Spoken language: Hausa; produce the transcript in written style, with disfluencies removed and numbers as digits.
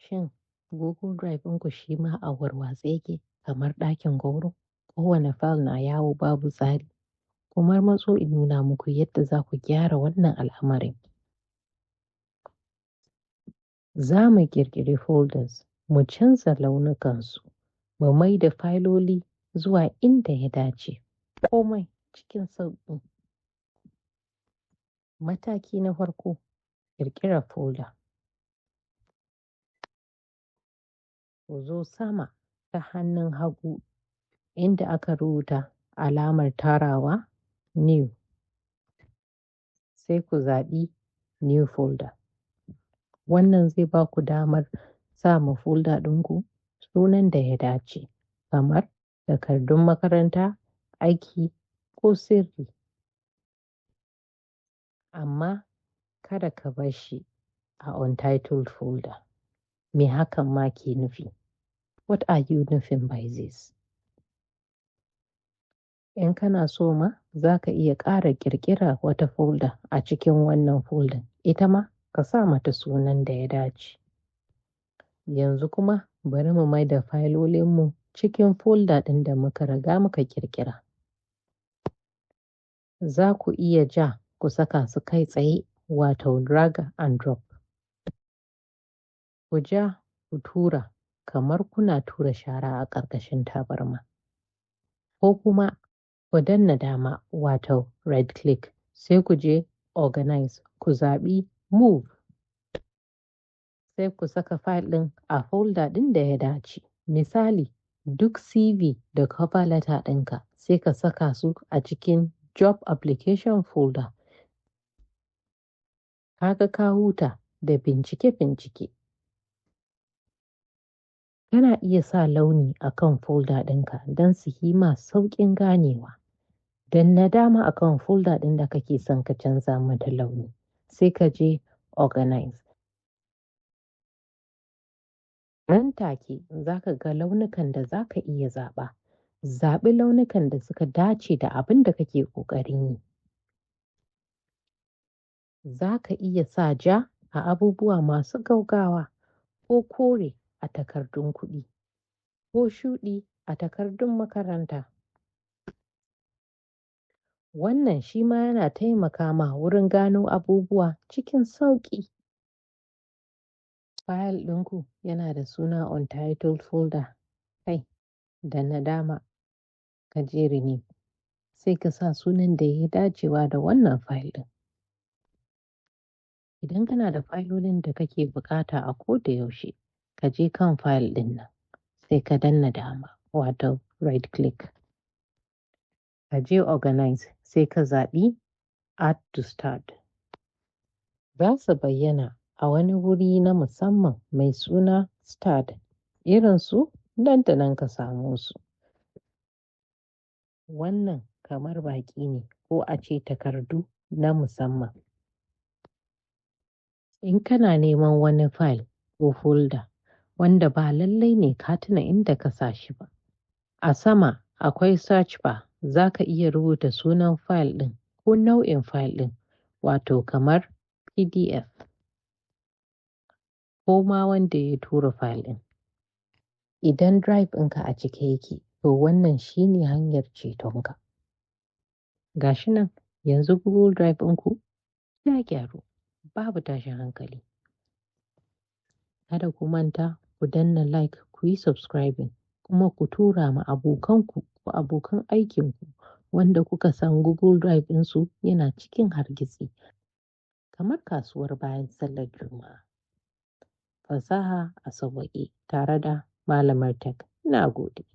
Shin Google Drive ɗinku shi ma a warwatse yake kamar ɗakin gwauro? Kowane fayil na yawo babu tsari? Ku marmatso in nuna muku yadda za ku gyara wannan al'amarin. Za mu ƙirƙiri folders, mu canza launukansu, mu maida fayiloli zuwa inda ya dace, komai cikin sauƙi. Mataki na farko, ƙirƙirar folder. Ku zo sama ta hannun hagu inda aka rubuta alamar tarawa New, sai ku zaɓi New folder. Wannan zai ba ku damar sa ma folder ɗinku sunan da ya dace, kamar takardun makaranta, aiki ko sirri. Amma kada ka bar shi a untitled folder. Me hakan ma ke nufi? What are you nufin by this? In kana so ma za ka iya ƙara ƙirƙira wata folder a cikin wannan folder, ita ma ka sa mata sunan da ya dace. Yanzu kuma bari mu maida fayilolinmu cikin folder ɗin da muka riga muka ƙirƙira. Za ku iya ja ku saka su kai tsaye, wato drag and drop. Ku ja ku tura kamar kuna tura shara a ƙarƙashin tabarma. Ko kuma ku danna dama, wato right click, sai ku je organize, ku zaɓi move. Sai ku saka fayil ɗin a folder ɗin da ya dace. Misali, duk CV da cover letter ɗinka sai ka saka su a cikin job application folder. Kaga ka huta da bincike-bincike. Kana iya sa launi a kan folder ɗinka don su yi ma sauƙin ganewa. Danna dama a kan folder ɗin da kake son ka canza mata launi, sai ka je organize. Nan take za ka ga launukan da za ka iya zaɓa. Zaɓi launukan da suka dace da abin da kake ƙoƙarin yi. Za ka iya sa ja a abubuwa masu gaugawa, ko kore a takardun kuɗi, ko shuɗi a takardun makaranta. Wannan shi ma yana taimaka ma wurin gano abubuwa cikin sauƙi. Fayil ɗinku yana da suna untitled folder. Kai, danna dama ka je rename, sai ka sa sunan da ya dacewa da wannan fayil ɗin. Idan kana da fayilolin da kake buƙata a ko da yaushe, ka je kan fayil ɗin nan, sai ka danna dama, wato right click. Ka je organize, sai ka zaɓi add to start. Za su bayyana a wani wuri na musamman mai suna start, irin su nan da nan ka samo su. Wannan kamar baƙi ne, ko a ce takardu na musamman. In kana neman wani fayil ko folder wanda ba lallai ne ka tuna inda ka sa shi ba, a sama akwai search bar, za ka iya rubuta sunan fayil ɗin ko nau'in fayil ɗin, wato kamar PDF, ko ma wanda ya tura fayil ɗin. Idan drive ɗinka a cike yake, to wannan shi ne hanyar cetonka. Ga shi nan, yanzu Google Drive ɗinku ya gyaru, babu tashin hankali. Kada ku manta ku danna like, ku yi subscribing, kuma ku tura ma abokanku ko abokan aikinku wanda kuka san Google Drive ɗinsu yana cikin hargitsi. Kamar kasuwar bayan sallar Juma'a. Fasaha a sauwaƙe tare da Malamar Tech. Na gode.